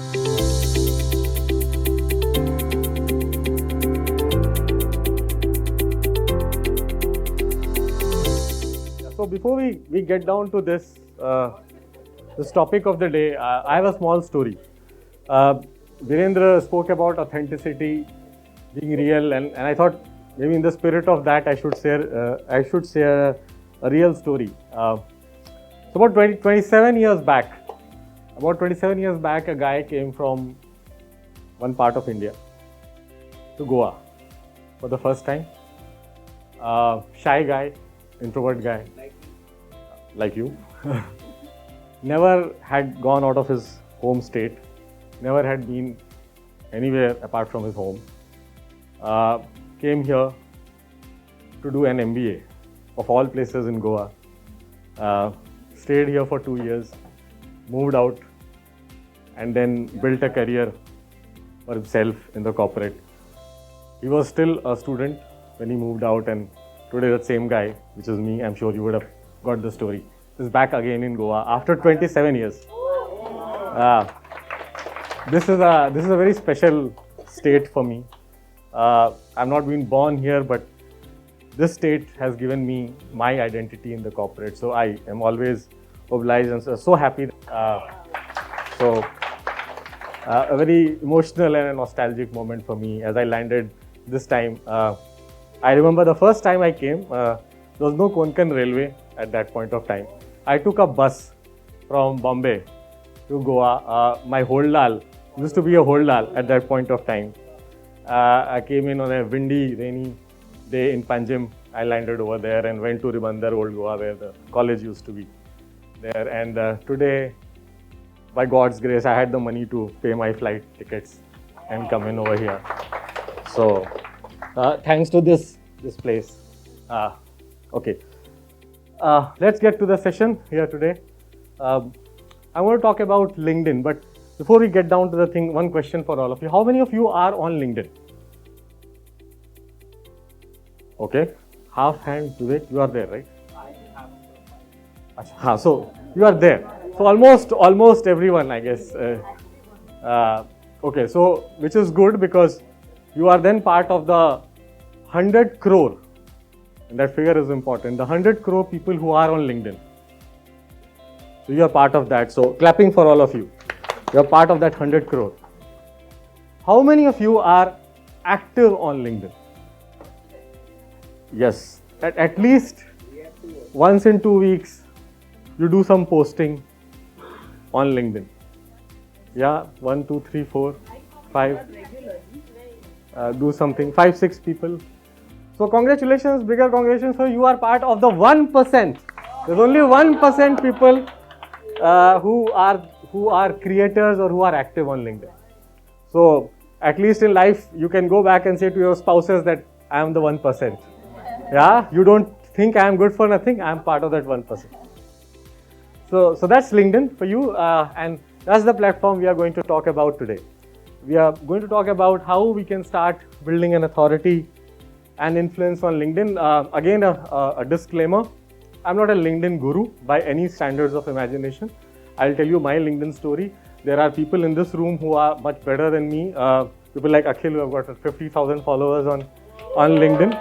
So before we get down to this topic of the day, I have a small story. Virendra spoke about authenticity, being real, and I thought maybe in the spirit of that I should share a real story. So about 27 years back, a guy came from one part of India to Goa for the first time. Shy guy, introvert guy, like you. Never had gone out of his home state, never had been anywhere apart from his home. Came here to do an MBA, of all places in Goa. Stayed here for 2 years, moved out, and then built a career for himself in the corporate. He was still a student when he moved out, and today that same guy, which is me, I'm sure you would have got the story, is back again in Goa after 27 years. This is a very special state for me. I've not been born here, but this state has given me my identity in the corporate. So I am always obliged and so happy. A very emotional and a nostalgic moment for me as I landed this time. I remember the first time I came, there was no Konkan railway at that point of time. I took a bus from Bombay to Goa. My holdal used to be a holdal at that point of time. I came in on a windy, rainy day in Panjim. I landed over there and went to Ribandar, Old Goa, where the college used to be there. And today, by God's grace, I had the money to pay my flight tickets and come in over here. So, thanks to this place. Okay. Let's get to the session here today. I want to talk about LinkedIn, but before we get down to the thing, one question for all of you. How many of you are on LinkedIn? Okay. Half hand, Vivek, you are there, right? So you are there. So almost everyone, I guess. Okay, so which is good because you are then part of the 100 crore, and that figure is important, the 100 crore people who are on LinkedIn. So you are part of that. So clapping for all of you. You are part of that 100 crore. How many of you are active on LinkedIn? Yes, at least once in 2 weeks, you do some posting on LinkedIn. Yeah, 1, 2, 3, 4, 5. Do something, 5, 6 people. So congratulations, bigger congratulations. So you are part of the 1%. There's only 1% people who are creators or who are active on LinkedIn. So at least in life, you can go back and say to your spouses that I am the 1%. Yeah, you don't think I am good for nothing. I am part of that 1%. So that's LinkedIn for you, and that's the platform we are going to talk about today. We are going to talk about how we can start building an authority and influence on LinkedIn. Again, a disclaimer, I'm not a LinkedIn guru by any standards of imagination. I'll tell you my LinkedIn story. There are people in this room who are much better than me. People like Akhil who have got 50,000 followers on LinkedIn.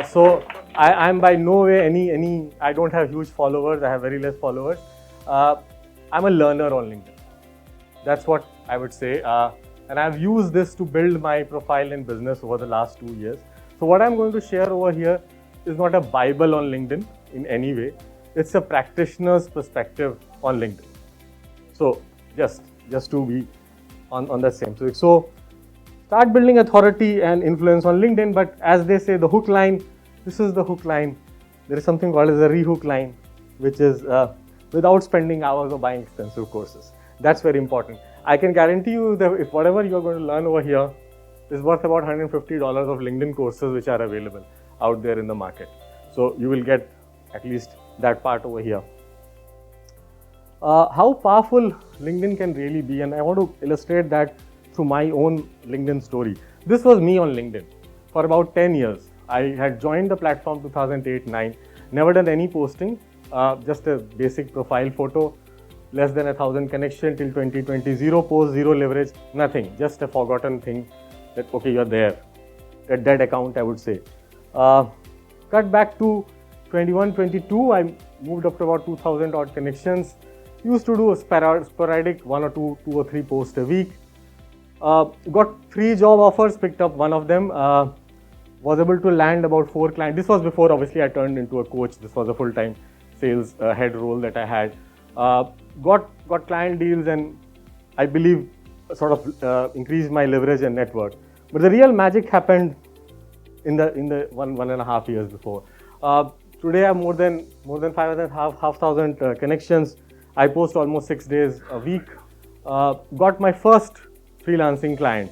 So I'm by no way I don't have huge followers. I have very less followers. I'm a learner on LinkedIn. That's what I would say. And I've used this to build my profile in business over the last 2 years. So what I'm going to share over here is not a Bible on LinkedIn in any way. It's a practitioner's perspective on LinkedIn. So just to be on the same. So start building authority and influence on LinkedIn. But as they say, the hook line, this is the hook line. There is something called as a rehook line, which is without spending hours or buying expensive courses. That's very important. I can guarantee you that if whatever you're going to learn over here is worth about $150 of LinkedIn courses which are available out there in the market. So you will get at least that part over here. How powerful LinkedIn can really be, and I want to illustrate that through my own LinkedIn story. This was me on LinkedIn for about 10 years. I had joined the platform 2008-9, never done any posting, just a basic profile photo, less than 1,000 connection till 2020, zero post, zero leverage, nothing, just a forgotten thing that, okay, you're there, a dead account, I would say. Cut back to 21, 22, I moved up to about 2,000 odd connections, used to do a sporadic 1 or 2 or 3 posts a week. Got 3 job offers, picked up one of them, was able to land about 4 clients. This was before, obviously, I turned into a coach. This was a full-time sales head role that I had. Got client deals, and I believe sort of increased my leverage and network. But the real magic happened in the 1.5 years before. Today I have more than 5,500 connections. I post almost 6 days a week. Got my first freelancing client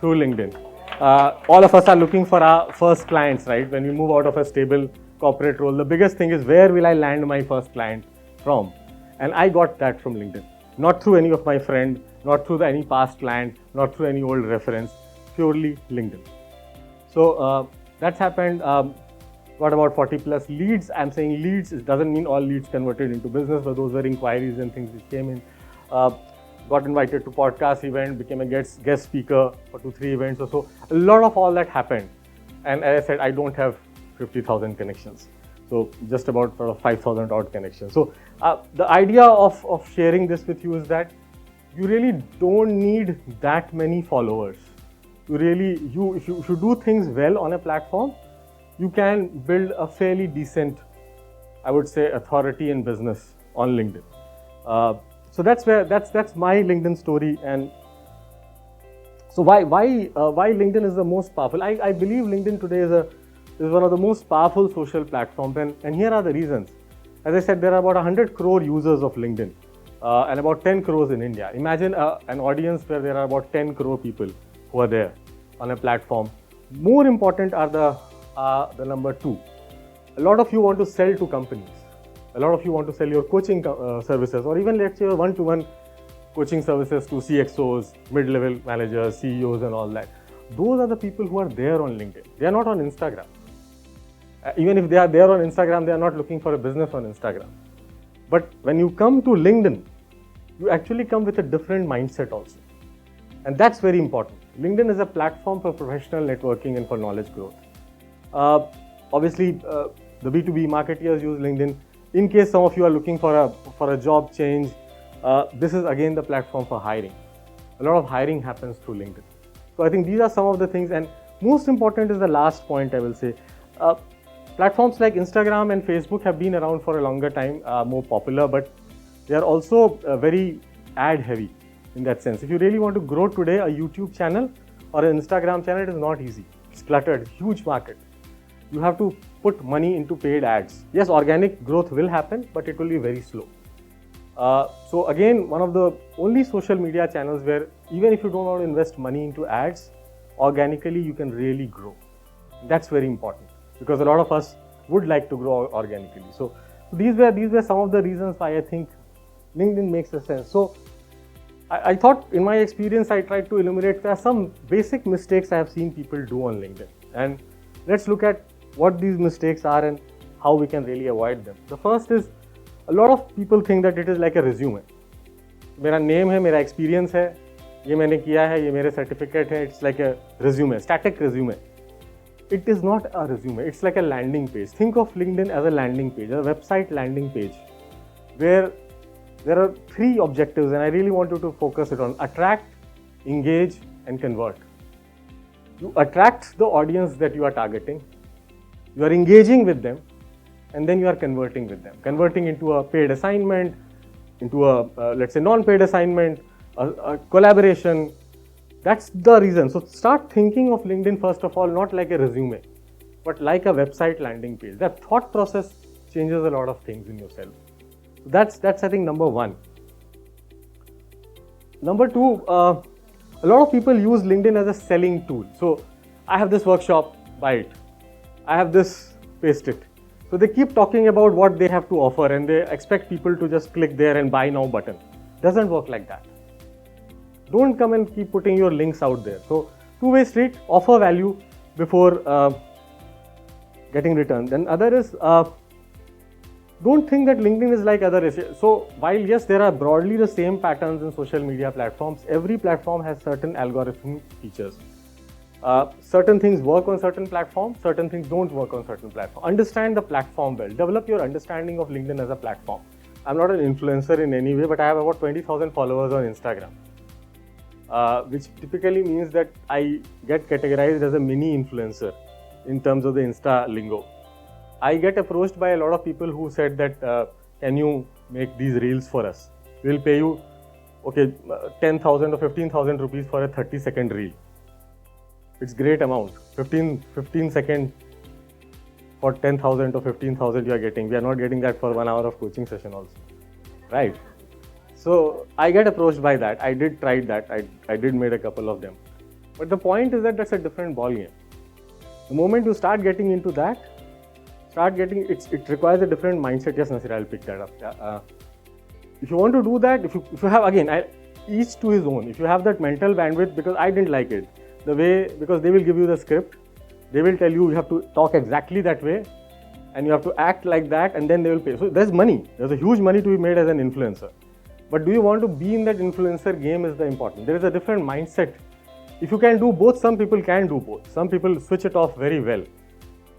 through LinkedIn. All of us are looking for our first clients, right? When we move out of a stable corporate role, the biggest thing is, where will I land my first client from? And I got that from LinkedIn. Not through any of my friends, not through any past client, not through any old reference, purely LinkedIn. So that's happened. Got about 40 plus leads. I'm saying leads, it doesn't mean all leads converted into business, but those were inquiries and things which came in. Got invited to podcast event, became a guest speaker for 2-3 events or so. A lot of all that happened. And as I said, I don't have 50,000 connections. So just about sort of 5,000 odd connections. So the idea of sharing this with you is that you really don't need that many followers. If you do things well on a platform, you can build a fairly decent, I would say, authority in business on LinkedIn. So that's my LinkedIn story. And so why LinkedIn is the most powerful? I believe LinkedIn today is one of the most powerful social platforms, and here are the reasons. As I said, there are about 100 crore users of LinkedIn, and about 10 crores in India. Imagine an audience where there are about 10 crore people who are there on a platform. More important are the number 2. A lot of you want to sell to companies. A lot of you want to sell your coaching services, or even let's say your one-to-one coaching services to CXOs, mid-level managers, CEOs and all that. Those are the people who are there on LinkedIn. They are not on Instagram. Even if they are there on Instagram, they are not looking for a business on Instagram. But when you come to LinkedIn, you actually come with a different mindset also. And that's very important. LinkedIn is a platform for professional networking and for knowledge growth. Obviously, the B2B marketeers use LinkedIn. In case some of you are looking for a job change, this is again the platform for hiring. A lot of hiring happens through LinkedIn. So I think these are some of the things, and most important is the last point I will say. Platforms like Instagram and Facebook have been around for a longer time, more popular, but they are also very ad heavy in that sense. If you really want to grow today, a YouTube channel or an Instagram channel, it is not easy. It's cluttered, huge market. You have to put money into paid ads. Yes, organic growth will happen, but it will be very slow. So again, one of the only social media channels where even if you don't want to invest money into ads, organically you can really grow. That's very important, because a lot of us would like to grow organically. So these were some of the reasons why I think LinkedIn makes a sense. So I thought, in my experience, I tried to illuminate there are some basic mistakes I have seen people do on LinkedIn, and let's look at what these mistakes are and how we can really avoid them. The first is, a lot of people think that it is like a resume. मेरा name है, मेरा experience है, ये मैंने किया है, ये मेरे certificate है. It's like a resume, static resume. It is not a resume. It's like a landing page. Think of LinkedIn as a landing page, a website landing page, where there are 3 objectives, and I really want you to focus it on: attract, engage, and convert. You attract the audience that you are targeting. You are engaging with them, and then you are converting with them. Converting into a paid assignment, into a let's say non-paid assignment, a collaboration. That's the reason. So start thinking of LinkedIn first of all not like a resume, but like a website landing page. That thought process changes a lot of things in yourself. So that's I think number 1. Number 2, a lot of people use LinkedIn as a selling tool. So I have this workshop, buy it. I have this, paste it. So they keep talking about what they have to offer, and they expect people to just click there and buy now button. Doesn't work like that. Don't come and keep putting your links out there. So two-way street, offer value before getting return. Then other is don't think that LinkedIn is like other. So while yes, there are broadly the same patterns in social media platforms, every platform has certain algorithm features. Certain things work on certain platforms, certain things don't work on certain platforms. Understand the platform well. Develop your understanding of LinkedIn as a platform. I'm not an influencer in any way, but I have about 20,000 followers on Instagram, which typically means that I get categorized as a mini influencer in terms of the Insta lingo. I get approached by a lot of people who said that, can you make these reels for us? We'll pay you, okay, 10,000 or 15,000 rupees for a 30-second reel. It's great amount. 15 seconds for 10,000 or 15,000 you are getting. We are not getting that for 1 hour of coaching session also, right? So I get approached by that. I did try that. I did made a couple of them. But the point is that that's a different ballgame. The moment you start getting into that, it requires a different mindset. Yes, Nasir, I'll pick that up. Yeah, if you want to do that, if you have, again, each to his own. If you have that mental bandwidth, because I didn't like it, because they will give you the script, they will tell you have to talk exactly that way, and you have to act like that, and then they will pay. So there's money. There's a huge money to be made as an influencer. But do you want to be in that influencer game is the important. There is a different mindset. If you can do both, some people can do both. Some people switch it off very well.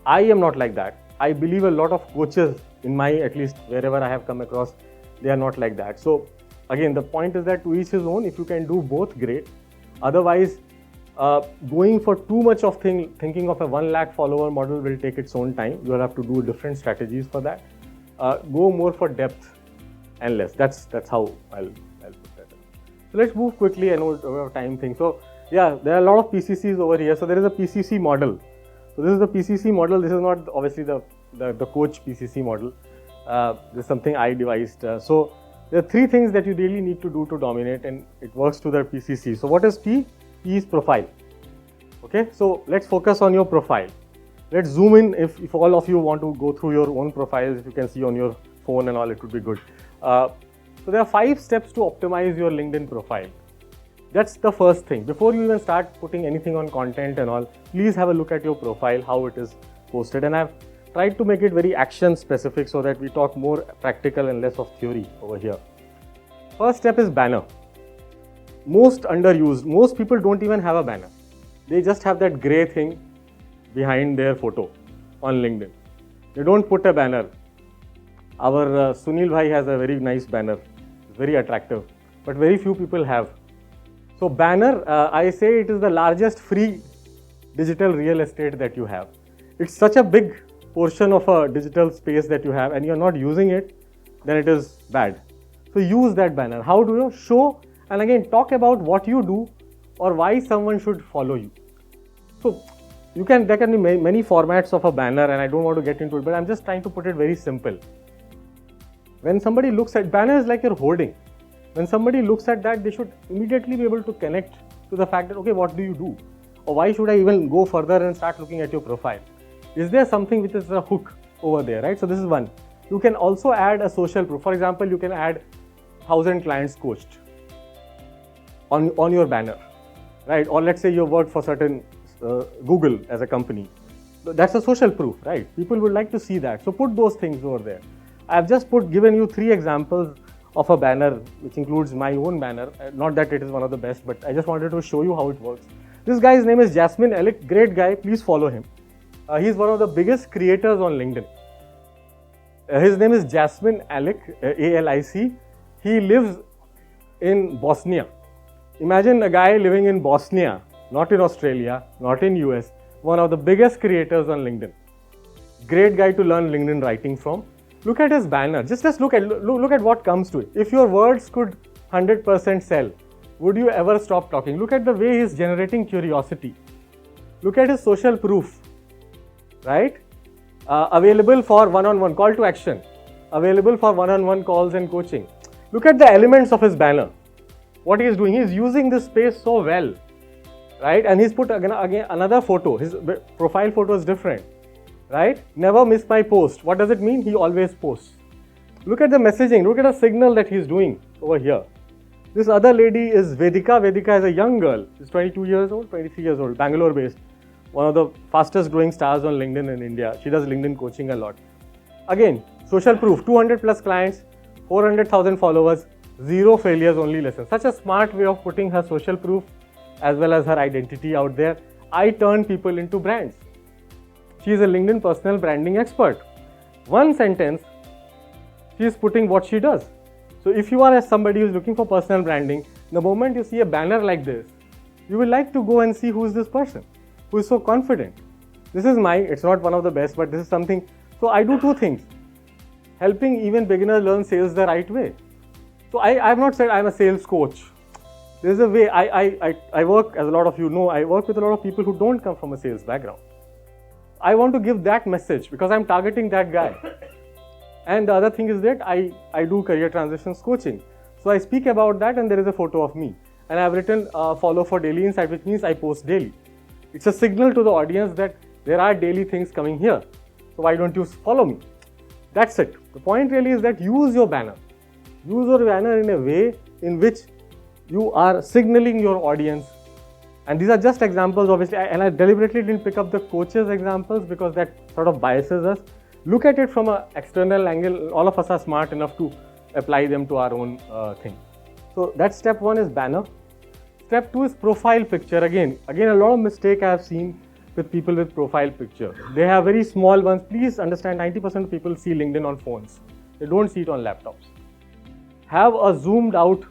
I am not like that. I believe a lot of coaches in my, at least wherever I have come across, they are not like that. So again, the point is that to each his own. If you can do both, great. Otherwise, going for too much of thinking of a 1 lakh follower model will take its own time. You will have to do different strategies for that. Go more for depth and less. That's how I'll put that. So let's move quickly. I know we have time thing. So yeah, there are a lot of PCCs over here. So there is a PCC model. So this is the PCC model. This is not obviously the coach PCC model. This is something I devised. So there are 3 things that you really need to do to dominate, and it works to the PCC. So what is P? P is profile. Okay, so let's focus on your profile. Let's zoom in. If all of you want to go through your own profiles, if you can see on your phone and all, it would be good. So there are 5 steps to optimize your LinkedIn profile. That's the first thing. Before you even start putting anything on content and all, please have a look at your profile, how it is posted. And I've tried to make it very action specific so that we talk more practical and less of theory over here. First step is banner. Most underused. Most people don't even have a banner. They just have that gray thing behind their photo on LinkedIn. They don't put a banner. Our Sunil Bhai has a very nice banner. It's very attractive, but very few people have. So banner, I say it is the largest free digital real estate that you have. It's such a big portion of a digital space that you have, and you're not using it, then it is bad. So use that banner. How do you show? And again, talk about what you do or why someone should follow you. So there can be many formats of a banner, and I don't want to get into it, but I'm just trying to put it very simple. When somebody looks at banner, is like you're holding. When somebody looks at that, they should immediately be able to connect to the fact that, okay, what do you do? Or why should I even go further and start looking at your profile? Is there something which is a hook over there, right? So this is one. You can also add a social proof. For example, you can add 1,000 clients coached on your banner, right? Or let's say you work for certain Google as a company. That's a social proof, right? People would like to see that. So put those things over there. I've just given you 3 examples of a banner, which includes my own banner. Not that it is one of the best, but I just wanted to show you how it works. This guy's name is Jasmine Alec. Great guy. Please follow him. He's one of the biggest creators on LinkedIn. His name is Jasmine Alec, A-L-I-C. He lives in Bosnia. Imagine a guy living in Bosnia, not in Australia, not in US, one of the biggest creators on LinkedIn. Great guy to learn LinkedIn writing from. Look at his banner. Just look at what comes to it. If your words could 100% sell, would you ever stop talking? Look at the way he's generating curiosity. Look at his social proof, right? Available for one-on-one, call to action. Available for one-on-one calls and coaching. Look at the elements of his banner. What he is doing, he is using this space so well, right? And he's put again another photo. His profile photo is different, right? Never miss my post. What does it mean? He always posts. Look at the messaging. Look at the signal that he's doing over here. This other lady is Vedika. Vedika is a young girl. She's 22 years old, 23 years old, Bangalore based. One of the fastest growing stars on LinkedIn in India. She does LinkedIn coaching a lot. Again, Social proof, 200 plus clients, 400,000 followers, 0 failures, only lessons. Such a smart way of putting her social proof as well as her identity out there. I turn people into brands. She is a LinkedIn personal branding expert. One sentence, she is putting what she does. So if you are somebody who is looking for personal branding, the moment you see a banner like this, you will like to go and see who is this person, who is so confident. This is mine, it's not one of the best, but this is something. So I do two things, helping even beginners learn sales the right way. So I have not said I'm a sales coach. There's a way, I work, as a lot of you know, I work with a lot of people who don't come from a sales background. I want to give that message because I'm targeting that guy. And the other thing is that I do career transitions coaching. So I speak about that and there is a photo of me. And I've written follow for daily insight, which means I post daily. It's a signal to the audience that there are daily things coming here. So why don't you follow me? That's it. The point really is that use your banner. Use your banner in a way in which you are signaling your audience. And these are just examples, obviously, and I deliberately didn't pick up the coaches examples because that sort of biases us. Look at it from an external angle. All of us are smart enough to apply them to our own thing. So that's step one is banner. Step two is profile picture. Again, a lot of mistake I have seen with people with profile picture. They have very small ones. Please understand, 90% of people see LinkedIn on phones. They don't see it on laptops. Have a zoomed out,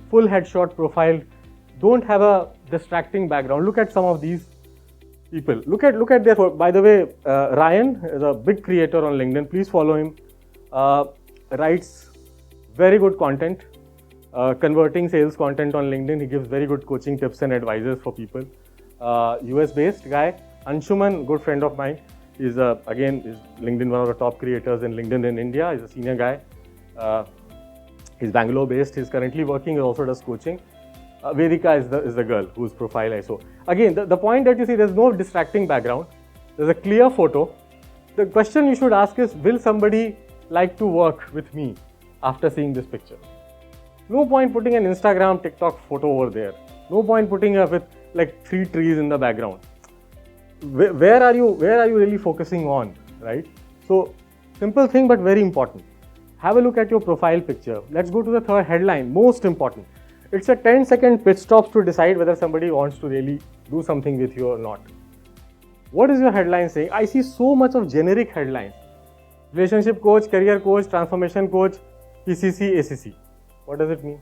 full headshot profile. Don't have a distracting background. Look at some of these people. Look at their. By the way, Ryan is a big creator on LinkedIn. Please follow him. Writes very good content, converting sales content on LinkedIn. He gives very good coaching tips and advices for people. US-based guy. Anshuman, good friend of mine. Is again is LinkedIn, one of the top creators in LinkedIn in India. He's a senior guy. He's Bangalore-based. He's currently working. He also does coaching. Vedika is the girl whose profile I saw. Again, the point that you see, there's no distracting background. There's a clear photo. The question you should ask is, will somebody like to work with me after seeing this picture? No point putting an Instagram, TikTok photo over there. No point putting with like 3 trees in the background. Where are you really focusing on, right? So simple thing but very important. Have a look at your profile picture. Let's go to the third headline, most important. It's a 10-second pitch stop to decide whether somebody wants to really do something with you or not. What is your headline saying? I see so much of generic headlines. Relationship coach, career coach, transformation coach, PCC, ACC. What does it mean?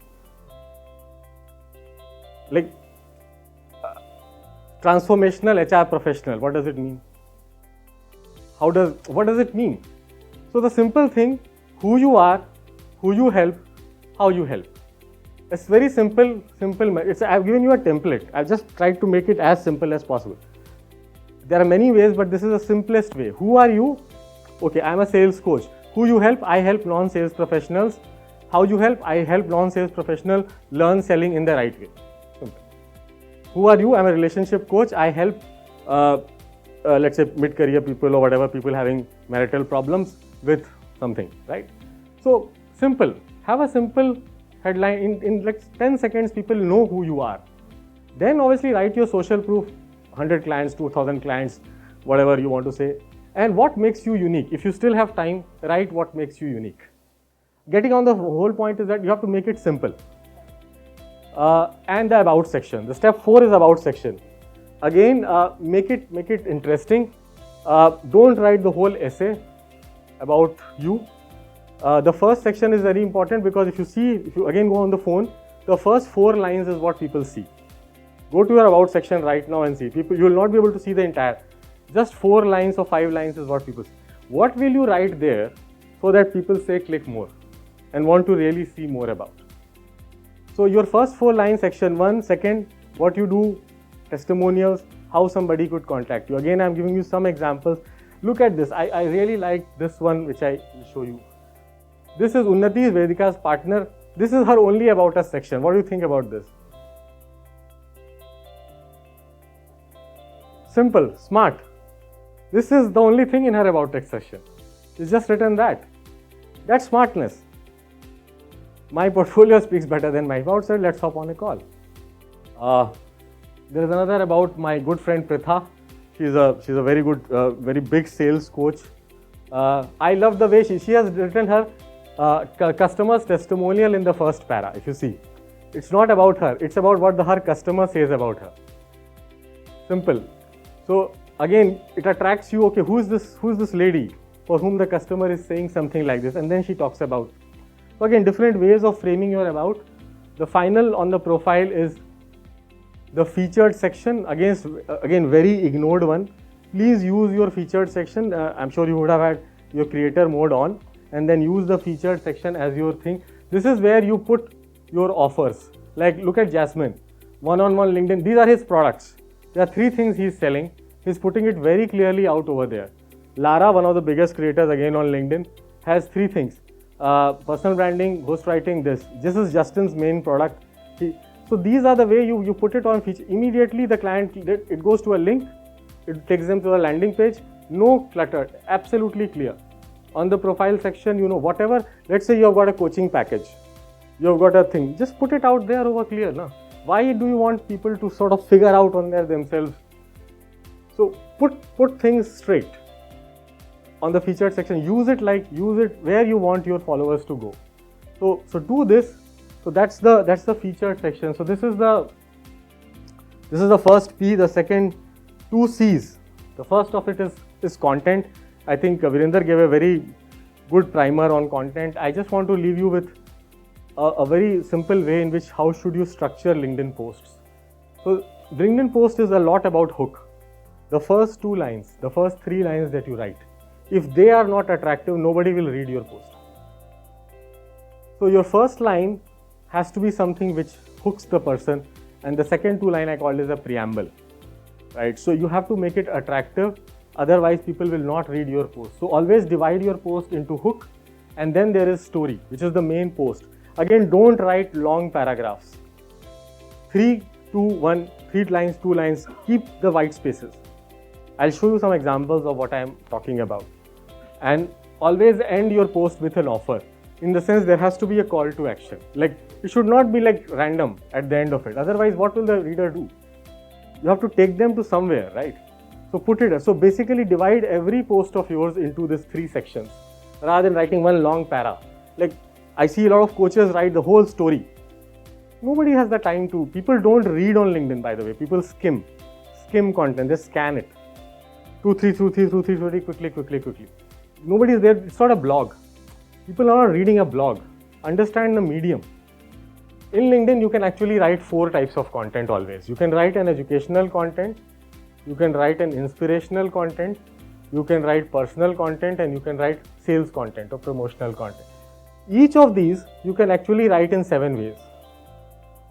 Like transformational HR professional. What does it mean? What does it mean? So the simple thing, who you are, who you help, how you help. It's very simple. I've given you a template. I've just tried to make it as simple as possible. There are many ways, but this is the simplest way. Who are you? Okay, I'm a sales coach. Who you help? I help non-sales professionals. How you help? I help non-sales professionals learn selling in the right way. Simple. Who are you? I'm a relationship coach. I help, let's say, mid-career people or whatever, people having marital problems with something, right? So simple. Have a simple headline. In like 10 seconds, people know who you are. Then obviously write your social proof, 100 clients, 2000 clients, whatever you want to say. And what makes you unique? If you still have time, write what makes you unique. Getting on the whole point is that you have to make it simple. And the about section. The step 4 is about section. Again, make it interesting. Don't write the whole essay about you. The first section is very important because if you again go on the phone, the first 4 lines is what people see. Go to your about section right now and see. You will not be able to see the entire. Just 4 lines or 5 lines is what people see. What will you write there so that people say click more and want to really see more about? So your first 4 lines, section 1, second, what you do, testimonials, how somebody could contact you. Again, I'm giving you some examples. Look at this. I really like this one, which I will show you. This is Unnati, Vedika's partner. This is her only about us section. What do you think about this? Simple, smart. This is the only thing in her about us section. She's just written that. That's smartness. My portfolio speaks better than my about, so let's hop on a call. There is another about my good friend Pritha. She's a very good, very big sales coach. I love the way she has written her customer's testimonial in the first para. If you see, it's not about her, it's about what her customer says about her. Simple. So again, it attracts you. Okay, who's this lady for whom the customer is saying something like this, and then she talks about. So again, different ways of framing your about. The final on the profile is the featured section. Again, very ignored one. Please use your featured section. I'm sure you would have had your creator mode on, and then use the featured section as your thing. This is where you put your offers. Like look at Jasmine, one-on-one LinkedIn. These are his products. There are 3 things he's selling. He's putting it very clearly out over there. Lara, one of the biggest creators again on LinkedIn, has 3 things. Personal branding, ghostwriting, this. This is Justin's main product. So these are the way you put it on feature. Immediately the client, it goes to a link, it takes them to a landing page, no clutter, absolutely clear. On the profile section, whatever, let's say you have got a coaching package, you have got a thing, just put it out there over clear. Na? Why do you want people to sort of figure out on there themselves? So put things straight. On the featured section, use it where you want your followers to go. So do this. So that's the featured section. So this is the first P. The second 2 C's. The first of it is content. I think Virender gave a very good primer on content. I just want to leave you with a very simple way in which how should you structure LinkedIn posts. So LinkedIn post is a lot about hook. The first 2 lines, the first 3 lines that you write, if they are not attractive, nobody will read your post. So your first line has to be something which hooks the person, and the second 2 line I call as a preamble, right? So you have to make it attractive, otherwise people will not read your post. So always divide your post into hook, and then there is story, which is the main post. Again, don't write long paragraphs. 3, 2, 1, 3 lines, 2 lines, keep the white spaces. I'll show you some examples of what I am talking about. And always end your post with an offer. In the sense, there has to be a call to action. Like, it should not be like random at the end of it. Otherwise, what will the reader do? You have to take them to somewhere, right? So put it. So basically, divide every post of yours into these 3 sections, rather than writing one long para. Like, I see a lot of coaches write the whole story. Nobody has the time to. People don't read on LinkedIn, by the way. People skim content. They scan it. 2, 3, quickly. Nobody is there. It's not a blog. People are not reading a blog. Understand the medium. In LinkedIn, you can actually write 4 types of content always. You can write an educational content, you can write an inspirational content, you can write personal content, and you can write sales content or promotional content. Each of these you can actually write in 7 ways.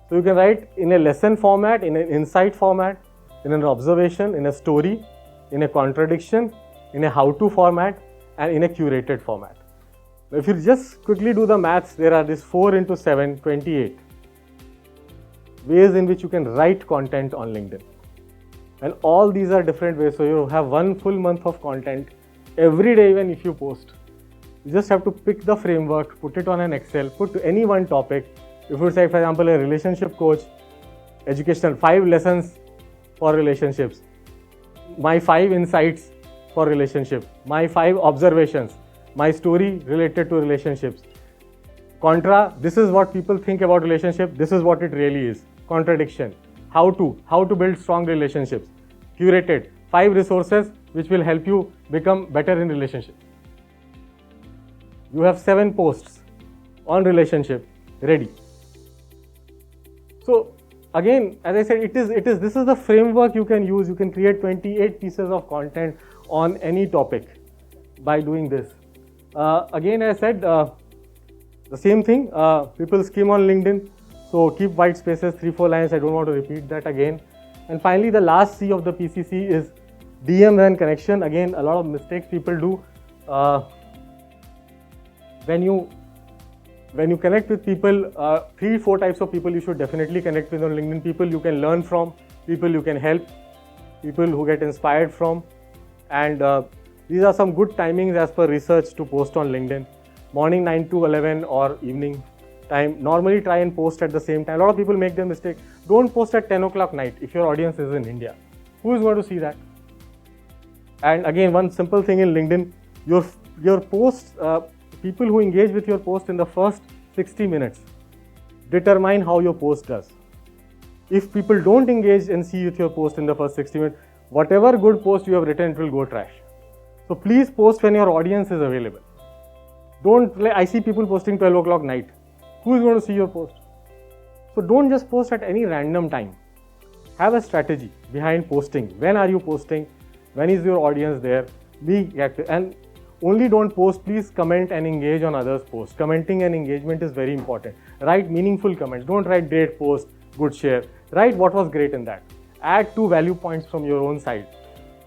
So you can write in a lesson format, in an insight format, in an observation, in a story, in a contradiction, in a how-to format, and in a curated format. Now, if you just quickly do the maths, there are this 4 into 7, 28 ways in which you can write content on LinkedIn. And all these are different ways. So you have 1 full month of content every day, even if you post. You just have to pick the framework, put it on an Excel, put any one topic. If you say, for example, a relationship coach, educational, 5 lessons for relationships, my 5 insights for relationship, my 5 observations, my story related to relationships. Contra, this is what people think about relationship, this is what it really is. Contradiction, how to build strong relationships. Curated, 5 resources which will help you become better in relationship. You have 7 posts on relationship ready. So again, as I said, this is the framework you can use. You can create 28 pieces of content on any topic by doing this. Again, as I said, the same thing, people skim on LinkedIn, so keep white spaces, 3-4 lines. I don't want to repeat that again. And finally, the last C of the PCC is DM and connection. Again, a lot of mistakes people do. When you connect with people, 3-4 types of people you should definitely connect with on LinkedIn. People you can learn from, people you can help, people who get inspired from. And these are some good timings as per research to post on LinkedIn. Morning 9 to 11 or evening time. Normally try and post at the same time. A lot of people make the mistake. Don't post at 10 o'clock night if your audience is in India. Who is going to see that? And again, one simple thing in LinkedIn, your posts, people who engage with your post in the first 60 minutes determine how your post does. If people don't engage and see with your post in the first 60 minutes, whatever good post you have written, it will go trash. So please post when your audience is available. I see people posting 12 o'clock night. Who is going to see your post? So don't just post at any random time. Have a strategy behind posting. When are you posting? When is your audience there? Be active. And only don't post, please comment and engage on others' posts. Commenting and engagement is very important. Write meaningful comments. Don't write great post, good share. Write what was great in that. Add 2 value points from your own side.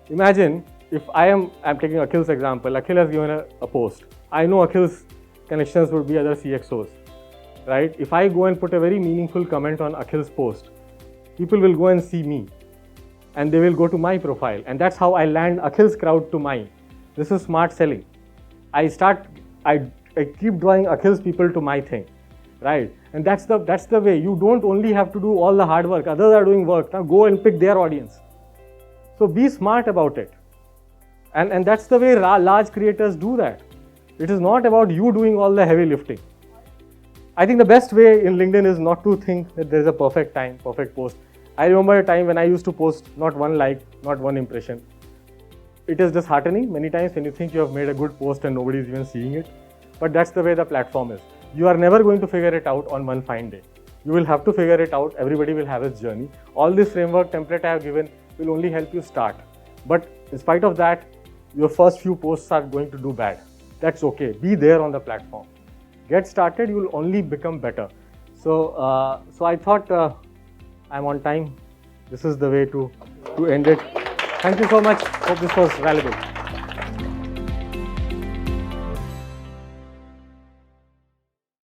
Imagine if I'm taking Akhil's example. Akhil has given a post. I know Akhil's connections would be other CXOs, right? If I go and put a very meaningful comment on Akhil's post, people will go and see me and they will go to my profile, and that's how I land Akhil's crowd to mine. This is smart selling. I keep drawing Akhil's people to my thing, right? And that's the way. You don't only have to do all the hard work. Others are doing work. Now go and pick their audience. So be smart about it. And that's the way large creators do that. It is not about you doing all the heavy lifting. I think the best way in LinkedIn is not to think that there is a perfect time, perfect post. I remember a time when I used to post not one like, not one impression. It is disheartening many times when you think you have made a good post and nobody is even seeing it. But that's the way the platform is. You are never going to figure it out on one fine day. You will have to figure it out. Everybody will have its journey. All this framework template I have given will only help you start. But in spite of that, your first few posts are going to do bad. That's okay. Be there on the platform. Get started, you will only become better. So I thought I'm on time. This is the way to end it. Thank you so much. Hope this was valuable.